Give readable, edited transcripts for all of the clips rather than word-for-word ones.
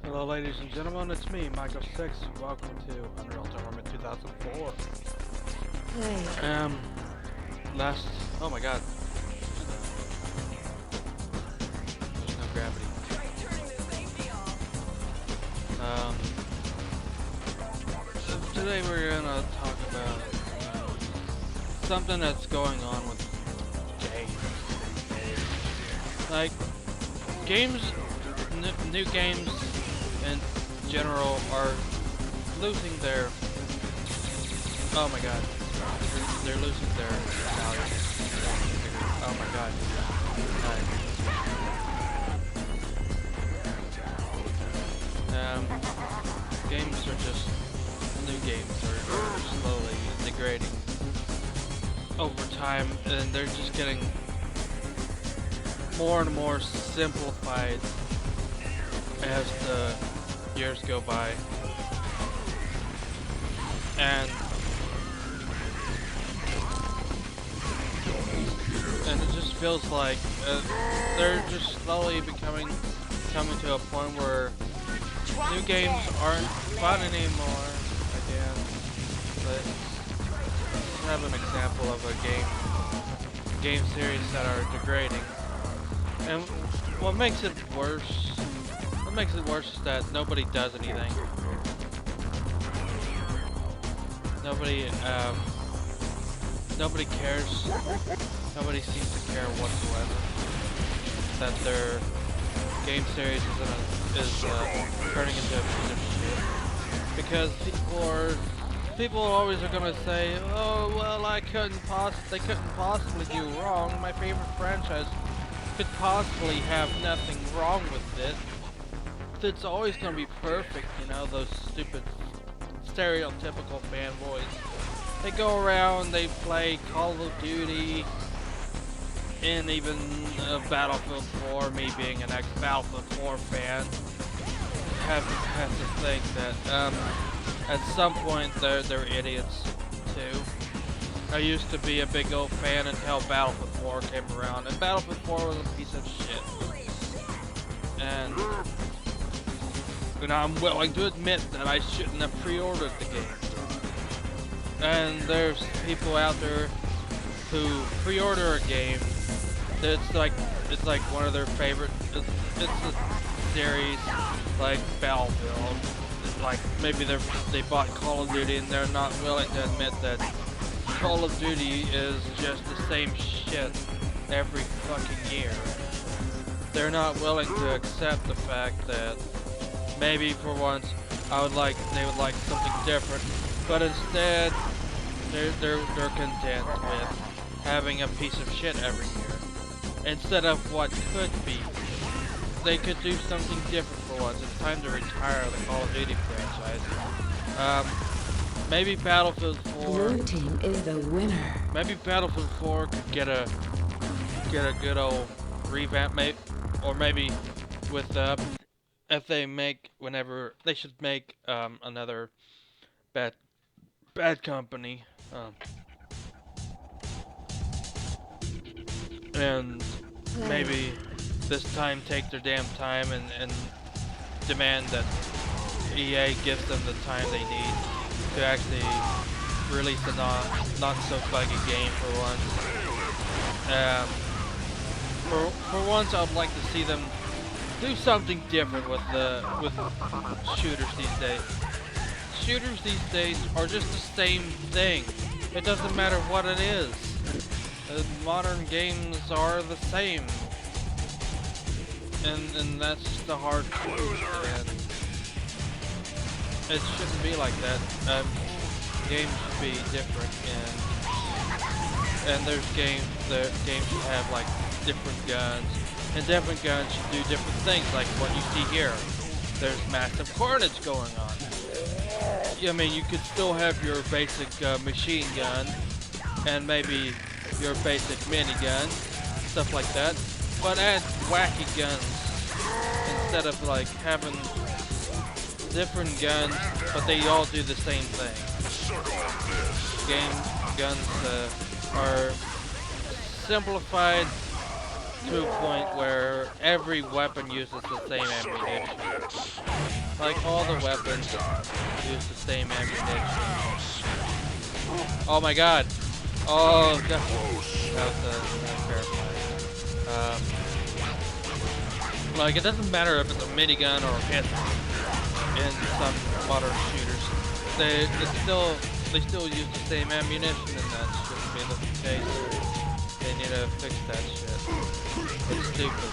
Hello ladies and gentlemen, it's me, Michael 6. Welcome to Unreal Tournament 2004. Hey. Oh my god. There's no gravity. Today we're gonna talk about something that's going on with games. Like, new games in general are losing their, oh my god, they're losing their value. Oh my god. Games are just, new games are slowly degrading over time, and they're just getting more and more simplified as the years go by, and it just feels like they're just slowly coming to a point where new games aren't fun anymore again. Let's have an example of a game series that are degrading. And what makes it worse is that nobody does anything. Nobody cares. Nobody seems to care whatsoever that their game series is turning into a piece of shit. Because people always are gonna say, oh well, they couldn't possibly do wrong. My favorite franchise could possibly have nothing wrong with it. It's always gonna be perfect, you know, those stupid stereotypical fanboys. They go around, they play Call of Duty, and even Battlefield 4, me being an ex-Battlefield 4 fan, have to think that at some point they're idiots too. I used to be a big old fan until Battlefield 4 came around, and Battlefield 4 was a piece of shit. And I'm willing to admit that I shouldn't have pre-ordered the game. And there's people out there who pre-order a game that's like one of their favorite. It's a series like Battlefield. It's like maybe they bought Call of Duty and they're not willing to admit that Call of Duty is just the same shit every fucking year. They're not willing to accept the fact that maybe for once they would like something different, but instead they're content with having a piece of shit every year instead of what could be. They could do something different for once. It's time to retire the Call of Duty franchise. Maybe Battlefield 4. Blue team is the winner. Maybe Battlefield 4 could get a good old revamp, or maybe with if they make they should make another bad company, and maybe this time take their damn time and demand that EA gives them the time they need to actually release a not so buggy game for once. For once, I'd like to see them do something different with shooters these days. Shooters these days are just the same thing. It doesn't matter what it is. Modern games are the same, and that's just the hard truth. And it shouldn't be like that. Games should be different, and there's games should have like different guns, and different guns should do different things, like what you see here. There's massive carnage going on. I mean, you could still have your basic machine gun, and maybe your basic minigun, stuff like that, but add wacky guns instead of like having different guns, but they all do the same thing. Guns are simplified to a point where every weapon uses the same ammunition. Like all the weapons use the same ammunition. Oh my god! Oh god! That was terrifying. Like it doesn't matter if it's a minigun or a pistol in some modern shooters. They still use the same ammunition, and that shouldn't be the case. They need to fix that shit. It's stupid.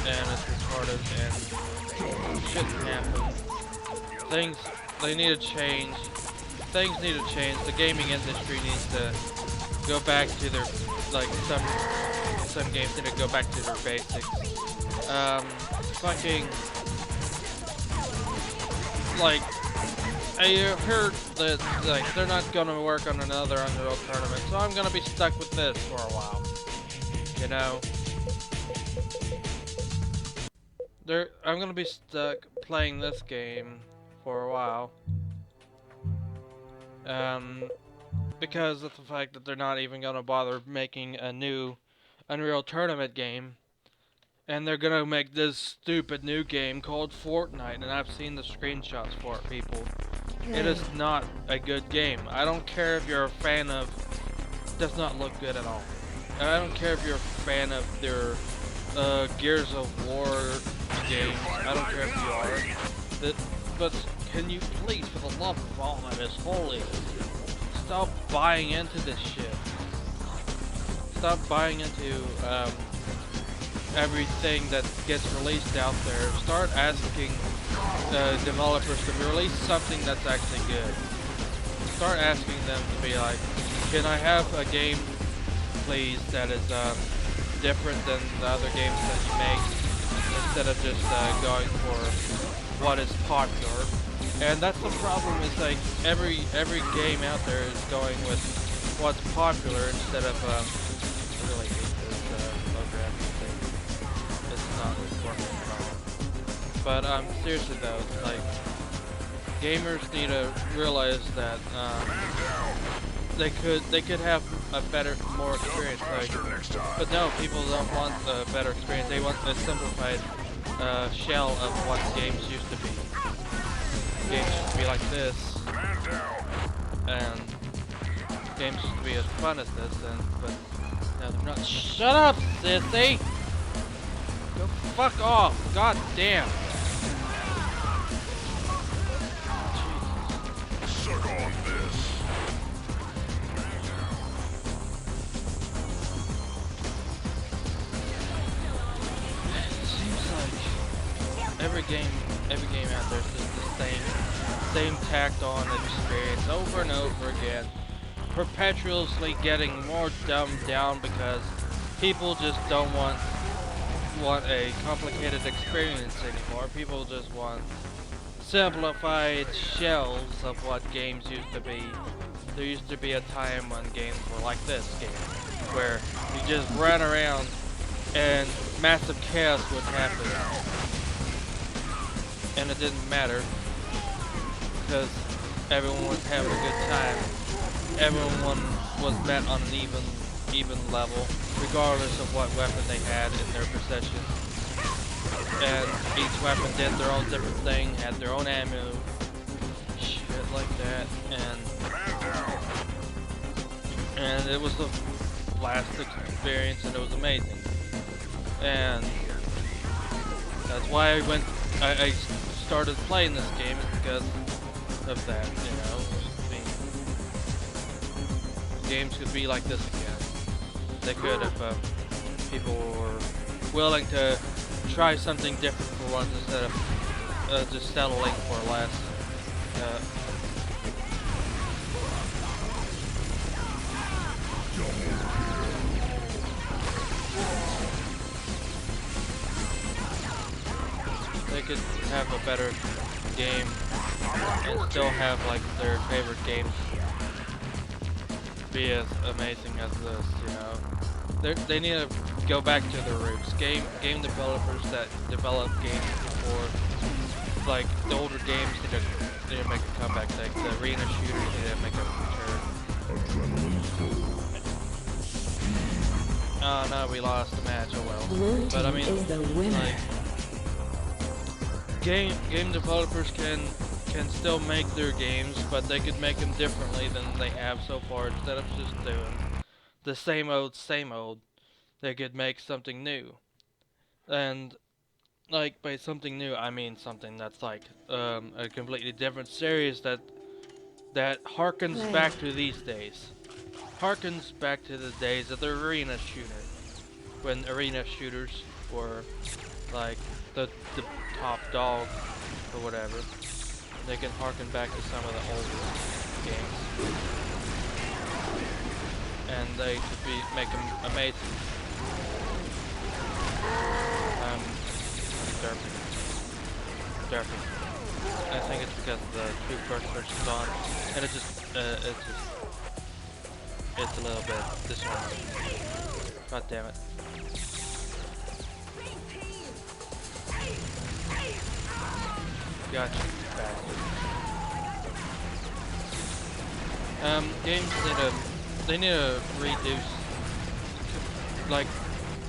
And it's retarded and shouldn't happen. They need to change. Things need to change. The gaming industry needs to go back to their, like some games need to go back to their basics. Fucking, like, I heard that like they're not gonna work on another Unreal tournament, so I'm gonna be stuck with this for a while. You know, I'm gonna be stuck playing this game for a while. Because of the fact that they're not even gonna bother making a new Unreal Tournament game, and they're gonna make this stupid new game called Fortnite, and I've seen the screenshots for it, people. It is not a good game. I don't care if you're a fan of... It does not look good at all. And I don't care if you're a fan of their Gears of War games. I don't care if you are. But can you please, for the love of all that is holy, stop buying into this shit. Stop buying into everything that gets released out there. Start asking developers to release something that's actually good. Start asking them to be like, can I have a game, please, that is different than the other games that you make, instead of just going for what is popular. And that's the problem, is like every game out there is going with what's popular instead of I really hate this low graphics thing. It's not working at all. But seriously though, like gamers need to realize that they could have a better, more experience. Like, but no, people don't want a better experience. They want a simplified shell of what games used to be. Games used to be like this, and games used to be as fun as this, but now they're not. Shut up, sissy! Go fuck off! God damn! Suck on this. It seems like every game out there is just the same tacked on experience over and over again, perpetually getting more dumbed down because people just don't want a complicated experience anymore. People just want simplified shells of what games used to be. There used to be a time when games were like this game, where you just run around and massive chaos would happen. And it didn't matter, because everyone was having a good time. Everyone was met on an even level, regardless of what weapon they had in their possession. And each weapon did their own different thing, had their own ammo, shit like that, and it was the last experience, and it was amazing. And that's why I started playing this game, is because of that, you know. Games could be like this again. They could if people were willing to try something different for once, instead of just settling for less. They could have a better game and still have like their favorite games be as amazing as this, you know. They need to go back to their roots. Game developers that develop games before, like the older games, need to make a comeback. Like the arena shooters need to make a return. Oh no, we lost the match. Oh well. But I mean, like, game developers can still make their games, but they could make them differently than they have so far. Instead of just doing the same old, they could make something new. And like by something new, I mean something that's like a completely different series that harkens back to these days. Harkens back to the days of the arena shooter, when arena shooters were like the top dog or whatever. They can harken back to some of the older games, and they could make them amazing. Derping. I think it's because the two first person's on, and it's a little bit disorienting. God damn it. Gotcha, bastard. Games they need to reduce, like,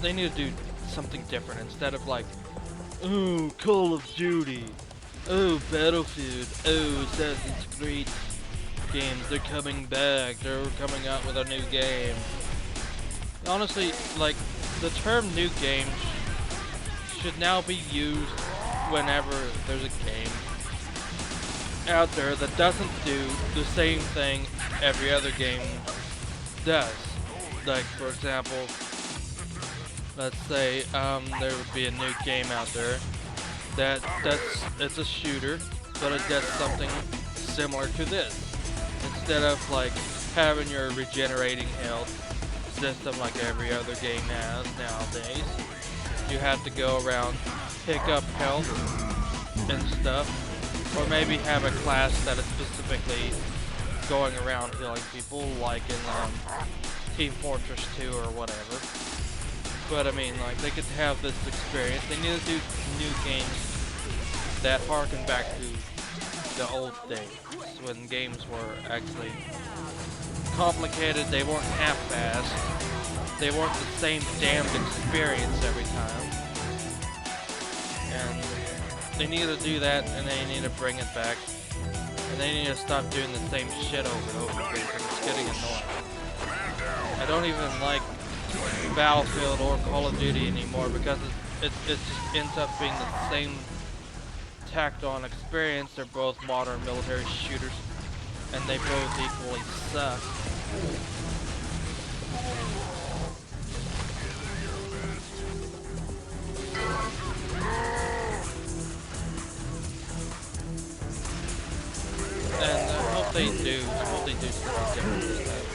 they need to do something different instead of like, oh, Call of Duty, oh, Battlefield, oh, Assassin's Creed games, they're coming back, they're coming out with a new game. Honestly, like, the term new game should now be used whenever there's a game out there that doesn't do the same thing every other game does. Like, for example, let's say there would be a new game out there it's a shooter, but it does something similar to this. Instead of like having your regenerating health system like every other game has nowadays, you have to go around, pick up health and stuff, or maybe have a class that is specifically going around healing people, like in Team Fortress 2 or whatever. But I mean, like, they could have this experience. They need to do new games that harken back to the old days, when games were actually complicated, they weren't half-assed, they weren't the same damned experience every time. And they need to do that, and they need to bring it back. And they need to stop doing the same shit over and over again, because it's getting annoying. I don't even like Battlefield or Call of Duty anymore, because it just ends up being the same tacked on experience. They're both modern military shooters, and they both equally suck. And I hope they do something different this time.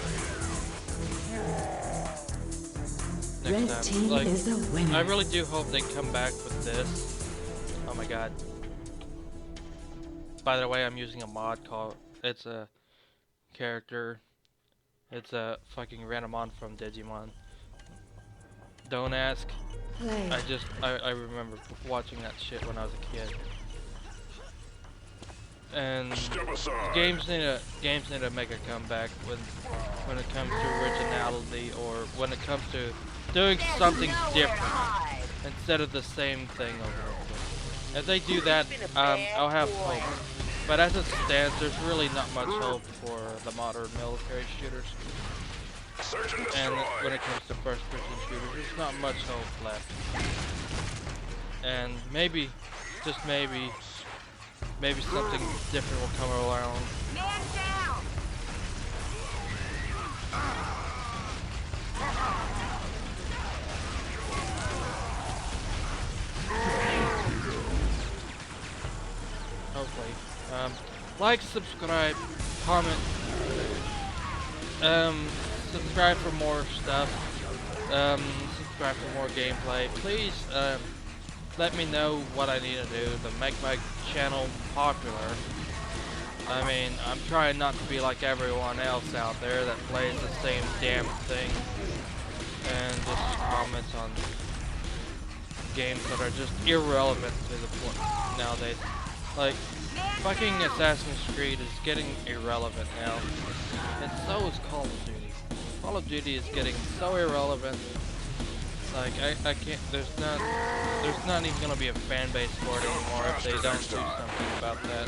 Next time. Team Like, is the winner. I really do hope they come back with this. Oh my god. By the way, I'm using a mod called, it's a character, it's a fucking Renamon from Digimon. Don't ask. Play. I remember watching that shit when I was a kid. And games need to make a comeback when it comes to originality, or when it comes to doing something different instead of the same thing over and over. If they do that, I'll have hope. But as it stands, there's really not much hope for the modern military shooters. And when it comes to first-person shooters, there's not much hope left. And maybe, just maybe something different will come around. Man down! Hopefully. Like, subscribe, comment, subscribe for more stuff, subscribe for more gameplay. Please, let me know what I need to do to make my channel popular. I mean, I'm trying not to be like everyone else out there that plays the same damn thing and just comments on games that are just irrelevant to the point nowadays. Like, fucking Assassin's Creed is getting irrelevant now, and so is Call of Duty. Call of Duty is getting so irrelevant Like, I can't, there's not even gonna be a fan base for it anymore if they don't do something about that.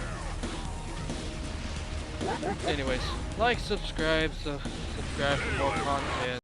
Anyways, like, subscribe for more content.